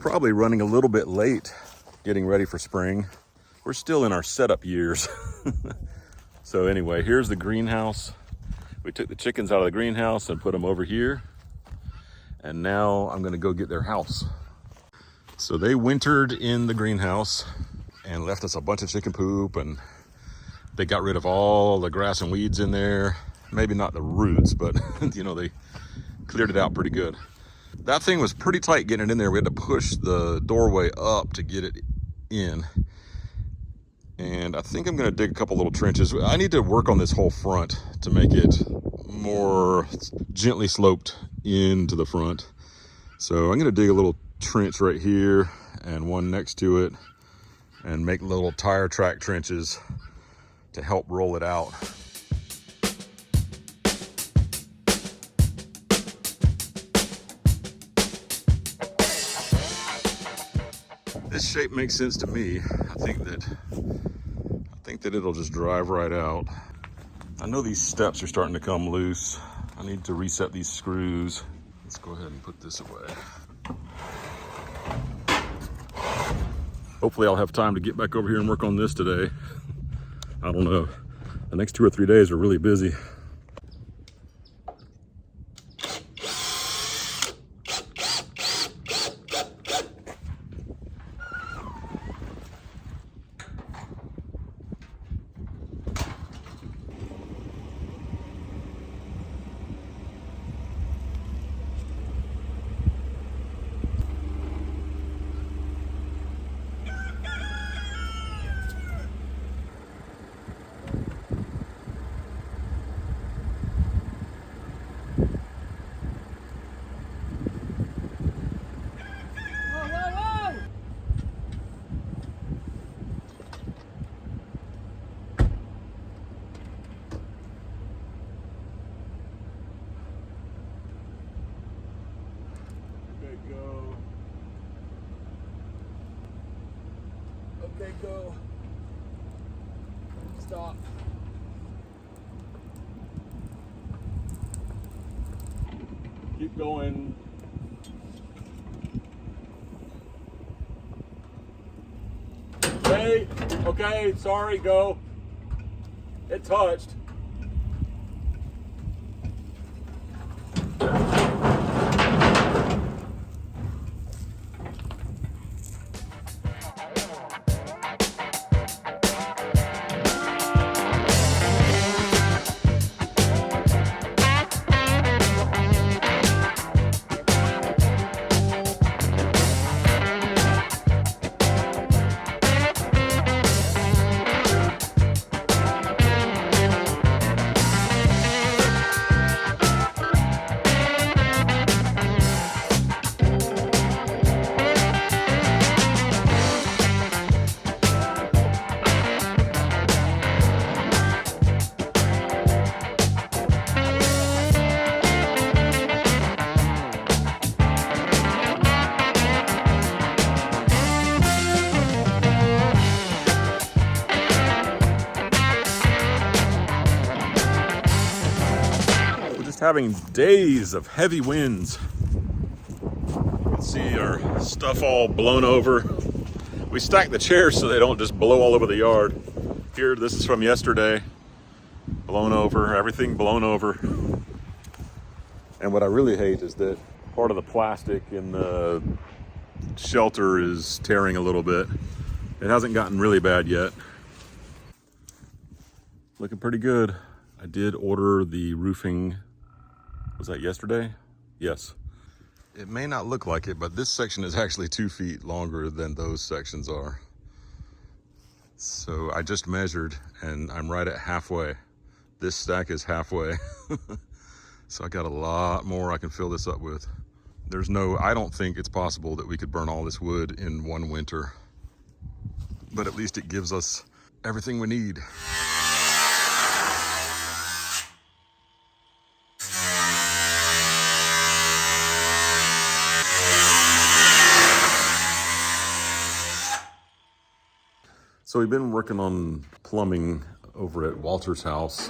probably running a little bit late getting ready for spring. We're still in our setup years. So anyway, here's the greenhouse. We took the chickens out of the greenhouse and put them over here. And now I'm gonna go get their house. So they wintered in the greenhouse and left us a bunch of chicken poop, and they got rid of all the grass and weeds in there. Maybe not the roots, but you know, they cleared it out pretty good. That thing was pretty tight getting it in there. We had to push the doorway up to get it in. And I think I'm gonna dig a couple little trenches. I need to work on this whole front to make it more gently sloped into the front. So I'm gonna dig a little trench right here and one next to it and make little tire track trenches to help roll it out. This shape makes sense to me. I think that it'll just drive right out. I know these steps are starting to come loose. I need to reset these screws. Let's go ahead and put this away. Hopefully I'll have time to get back over here and work on this today. I don't know. The next 2 or 3 days are really busy. Okay, go. Stop. Keep going. Okay, okay, sorry, go. It touched. Having days of heavy winds. You can see our stuff all blown over. We stack the chairs so they don't just blow all over the yard. Here, this is from yesterday. Blown over, everything blown over. And what I really hate is that part of the plastic in the shelter is tearing a little bit. It hasn't gotten really bad yet. Looking pretty good. I did order the roofing. Was that yesterday? Yes. It may not look like it, but this section is actually 2 feet longer than those sections are. So I just measured and I'm right at halfway. This stack is halfway. So I got a lot more I can fill this up with. I don't think it's possible that we could burn all this wood in one winter, but at least it gives us everything we need. So we've been working on plumbing over at Walter's house,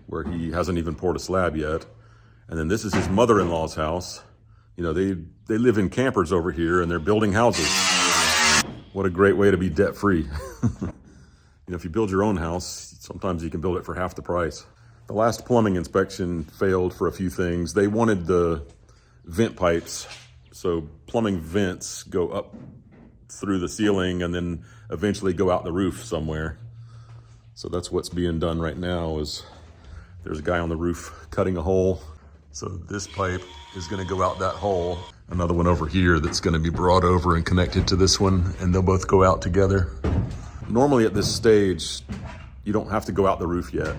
where he hasn't even poured a slab yet. And then this is his mother-in-law's house. You know, they live in campers over here and they're building houses. What a great way to be debt free. You know, if you build your own house, sometimes you can build it for half the price. The last plumbing inspection failed for a few things. They wanted the vent pipes. So plumbing vents go up through the ceiling and then eventually go out the roof somewhere. So that's what's being done right now. Is there's a guy on the roof cutting a hole. So this pipe is going to go out that hole. Another one over here that's going to be brought over and connected to this one, and they'll both go out together. Normally at this stage, you don't have to go out the roof yet,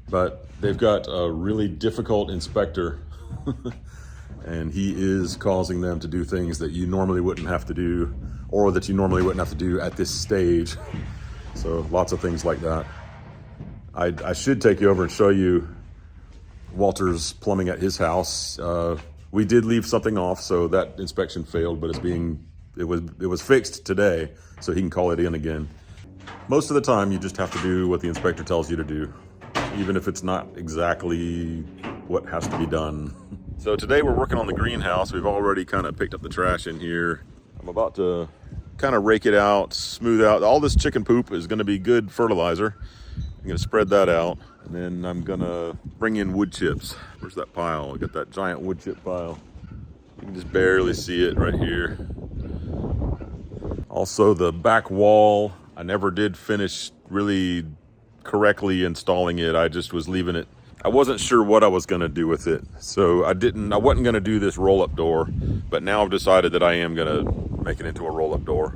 but they've got a really difficult inspector and he is causing them to do things that you normally wouldn't have to do, or that you normally wouldn't have to do at this stage. So lots of things like that. I should take you over and show you Walter's plumbing at his house. We did leave something off, so that inspection failed, but it was fixed today, so he can call it in again. Most of the time, you just have to do what the inspector tells you to do, even if it's not exactly what has to be done. So today we're working on the greenhouse. We've already kind of picked up the trash in here. I'm about to kind of rake it out, smooth out. All this chicken poop is going to be good fertilizer. I'm going to spread that out, and then I'm going to bring in wood chips. Where's that pile? I got that giant wood chip pile. You can just barely see it right here. Also, the back wall, I never did finish really correctly installing it. I just was leaving it. I wasn't sure what I was going to do with it, so I wasn't going to do this roll-up door, but now I've decided that I am going to make it into a roll-up door.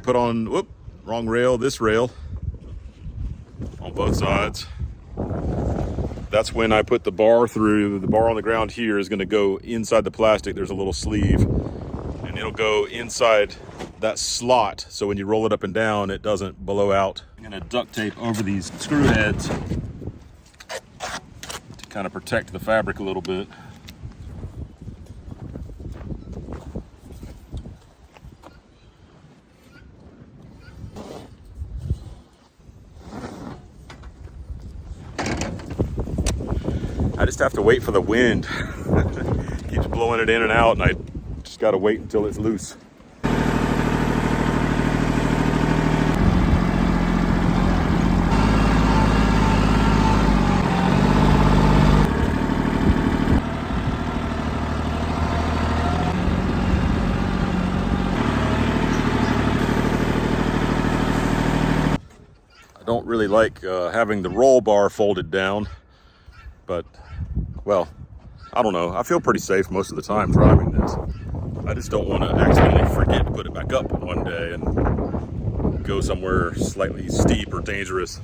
Put on, wrong rail, this rail on both sides. That's when I put the bar through. The bar on the ground here is going to go inside the plastic. There's a little sleeve, and it'll go inside that slot, so when you roll it up and down, it doesn't blow out. I'm going to duct tape over these screw heads to kind of protect the fabric a little bit. I just have to wait for the wind. Keeps blowing it in and out, and I just got to wait until it's loose. I don't really like having the roll bar folded down, but well, I don't know. I feel pretty safe most of the time driving this. I just don't want to accidentally forget to put it back up one day and go somewhere slightly steep or dangerous.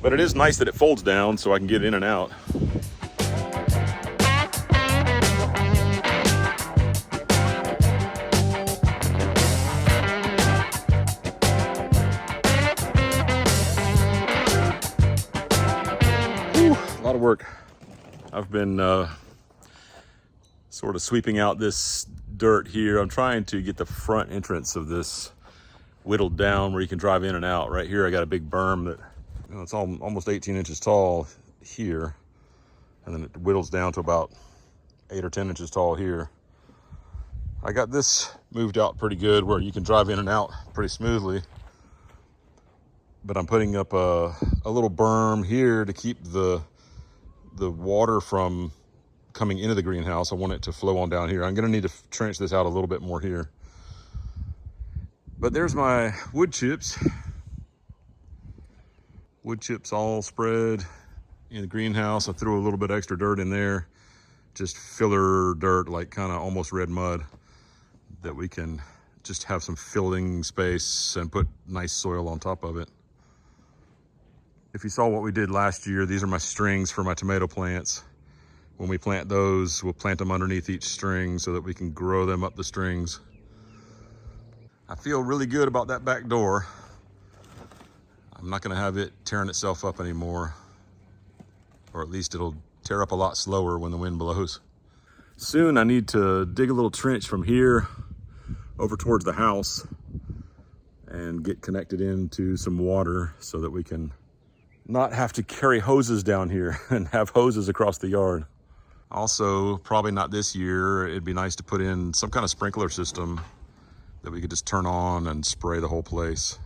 But it is nice that it folds down so I can get in and out. Whew, a lot of work. I've been sort of sweeping out this dirt here. I'm trying to get the front entrance of this whittled down where you can drive in and out. Right here I got a big berm that, you know, it's almost 18 inches tall here, and then it whittles down to about 8 or 10 inches tall here. I got this moved out pretty good where you can drive in and out pretty smoothly, but I'm putting up a little berm here to keep the water from coming into the greenhouse. I want it to flow on down here. I'm gonna need to trench this out a little bit more here. But there's my wood chips. Wood chips all spread in the greenhouse. I threw a little bit extra dirt in there, just filler dirt, like kind of almost red mud, that we can just have some filling space and put nice soil on top of it. If you saw what we did last year, these are my strings for my tomato plants. When we plant those, we'll plant them underneath each string so that we can grow them up the strings. I feel really good about that back door. I'm not gonna have it tearing itself up anymore, or at least it'll tear up a lot slower when the wind blows. Soon I need to dig a little trench from here over towards the house and get connected into some water so that we can not have to carry hoses down here and have hoses across the yard. Also, probably not this year, it'd be nice to put in some kind of sprinkler system that we could just turn on and spray the whole place.